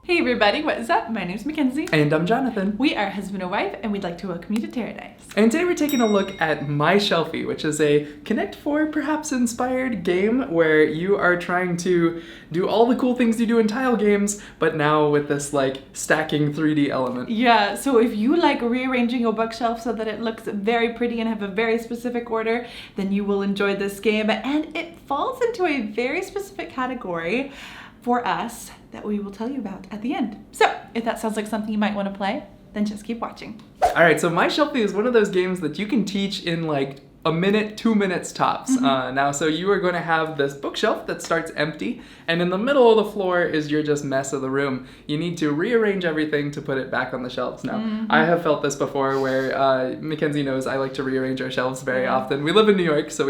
Hey everybody, what is up? My name's Mackenzie. And I'm Jonathan. We are husband and wife, and we'd like to welcome you to TerreDice. And today we're taking a look at My Shelfie, which is a Connect 4 perhaps inspired game where you are trying to do all the cool things you do in tile games, but now with this like stacking 3D element. Yeah, so if you like rearranging your bookshelf so that it looks very pretty and have a very specific order, then you will enjoy this game. And it falls into a very specific category for us that we will tell you about at the end. So if that sounds like something you might want to play, then just keep watching. All right, so My Shelfie is one of those games that you can teach in like a minute, 2 minutes tops. So you are going to have this bookshelf that starts empty, and in the middle of the floor is your just mess of the room. You need to rearrange everything to put it back on the shelves. Now, I have felt this before where Mackenzie knows I like to rearrange our shelves very often. We live in New York, so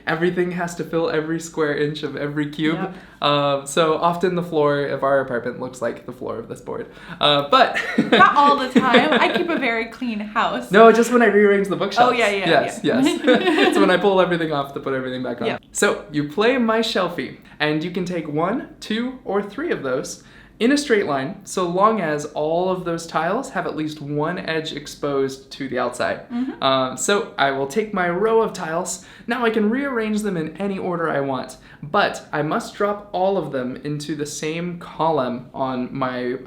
everything has to fill every square inch of every cube. So often the floor of our apartment looks like the floor of this board. But not all the time. I keep a very clean house. No, just when I rearrange the bookshelves. Oh, yeah. Yes. So when I pull everything off to put everything back on. Yeah. So you play My Shelfie, and you can take 1, 2, or 3 of those in a straight line, so long as all of those tiles have at least one edge exposed to the outside. So I will take my row of tiles. Now I can rearrange them in any order I want, but I must drop all of them into the same column on my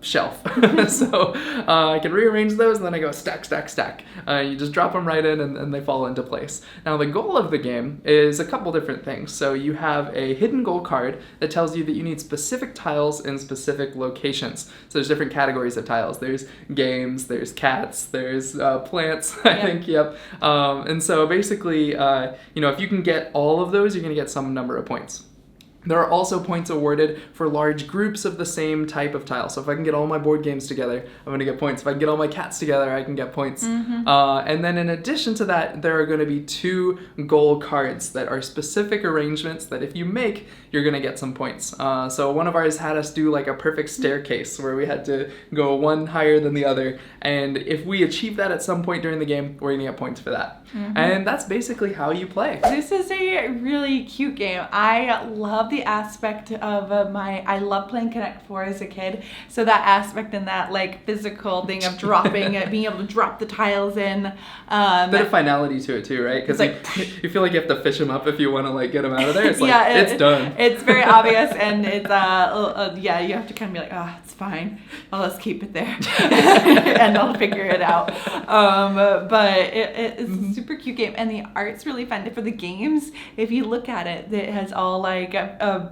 shelf. So I can rearrange those, and then I go stack, stack, stack. You just drop them right in, and they fall into place. Now the goal of the game is a couple different things. So you have a hidden goal card that tells you that you need specific tiles in specific locations. So there's different categories of tiles. There's games, there's cats, there's plants, I think, and so basically, if you can get all of those, you're going to get some number of points. There are also points awarded for large groups of the same type of tile. So if I can get all my board games together, I'm going to get points. If I can get all my cats together, I can get points. And then in addition to that, there are going to be 2 goal cards that are specific arrangements that if you make, you're going to get some points. So one of ours had us do like a perfect staircase where we had to go one higher than the other. And if we achieve that at some point during the game, we're going to get points for that. And that's basically how you play. This is a really cute game. I love the aspect of I love playing Connect 4 as a kid. So that aspect and that like physical thing of dropping it, being able to drop the tiles in. Bit of finality to it too, right? Because you feel like you have to fish them up if you want to like get them out of there. It's like, it's done. It's very obvious, and it's you have to kind of be like, it's fine. Well, let's keep it there, and I'll figure it out. But it's a super cute game, and the art's really fun. For the games, if you look at it, it has all like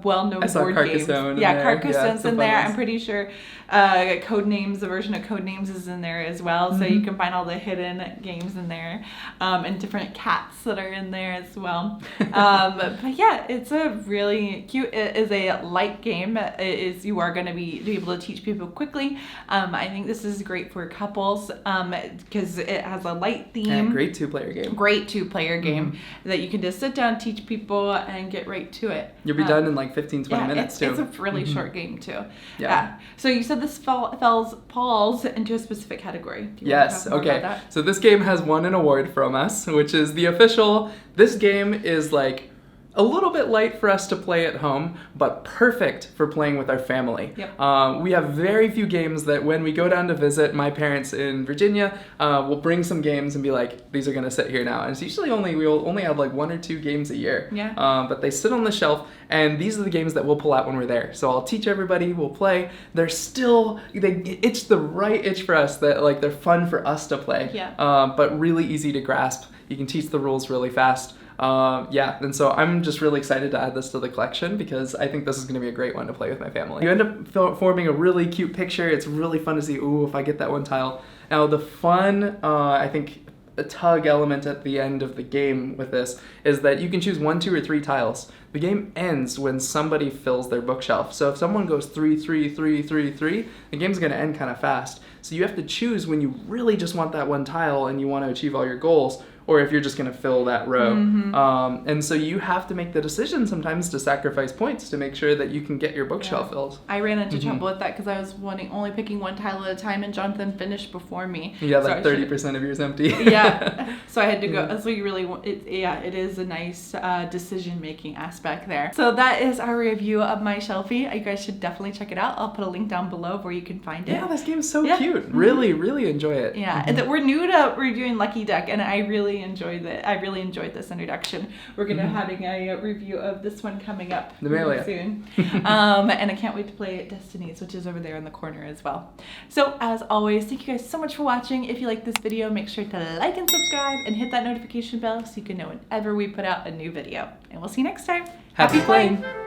well-known board games. Carcassone's in there. I'm pretty sure Codenames, the version of Codenames is in there as well. So you can find all the hidden games in there, and different cats that are in there as well. But yeah, it's a really cute. It is a light game. You are going to be able to teach people quickly. I think this is great for couples because it has a light theme. And great 2-player game. Great 2-player game that you can just sit down, teach people, and get right to it. You'll be done in like 15-20 minutes too. It's a really short game too. Yeah. So you said this falls into a specific category. Do you want to talk more about that? So this game has won an award from us, which is the official. This game is like a little bit light for us to play at home, but perfect for playing with our family. We have very few games that when we go down to visit my parents in Virginia, we'll bring some games and be like, these are going to sit here now. And it's usually we'll only have like 1 or 2 games a year. But they sit on the shelf, and these are the games that we'll pull out when we're there. So I'll teach everybody, we'll play. They itch the right itch for us, that like they're fun for us to play. But really easy to grasp. You can teach the rules really fast. And so I'm just really excited to add this to the collection because I think this is going to be a great one to play with my family. You end up forming a really cute picture. It's really fun to see, if I get that one tile. Now the fun, I think the tug element at the end of the game with this is that you can choose 1, 2, or 3 tiles. The game ends when somebody fills their bookshelf. So if someone goes 3, 3, 3, 3, 3, the game's going to end kind of fast. So you have to choose when you really just want that one tile and you want to achieve all your goals, or if you're just going to fill that row. And so you have to make the decision sometimes to sacrifice points to make sure that you can get your bookshelf filled. I ran into trouble with that because I was only picking one tile at a time, and Jonathan finished before me. Yeah, like 30% of yours empty. Yeah, so I had to go. So you really want it. Yeah, it is a nice decision-making aspect there. So that is our review of My Shelfie. You guys should definitely check it out. I'll put a link down below where you can find it. Yeah, this game is so cute. Really, really enjoy it. Yeah, and we're new to reviewing Lucky Duck, and I really enjoyed it. I really enjoyed this introduction. We're gonna having a review of this one coming up soon. And I can't wait to play Destinies, which is over there in the corner as well. So as always, thank you guys so much for watching. If you like this video, make sure to like and subscribe and hit that notification bell so you can know whenever we put out a new video. And we'll see you next time. Happy playing!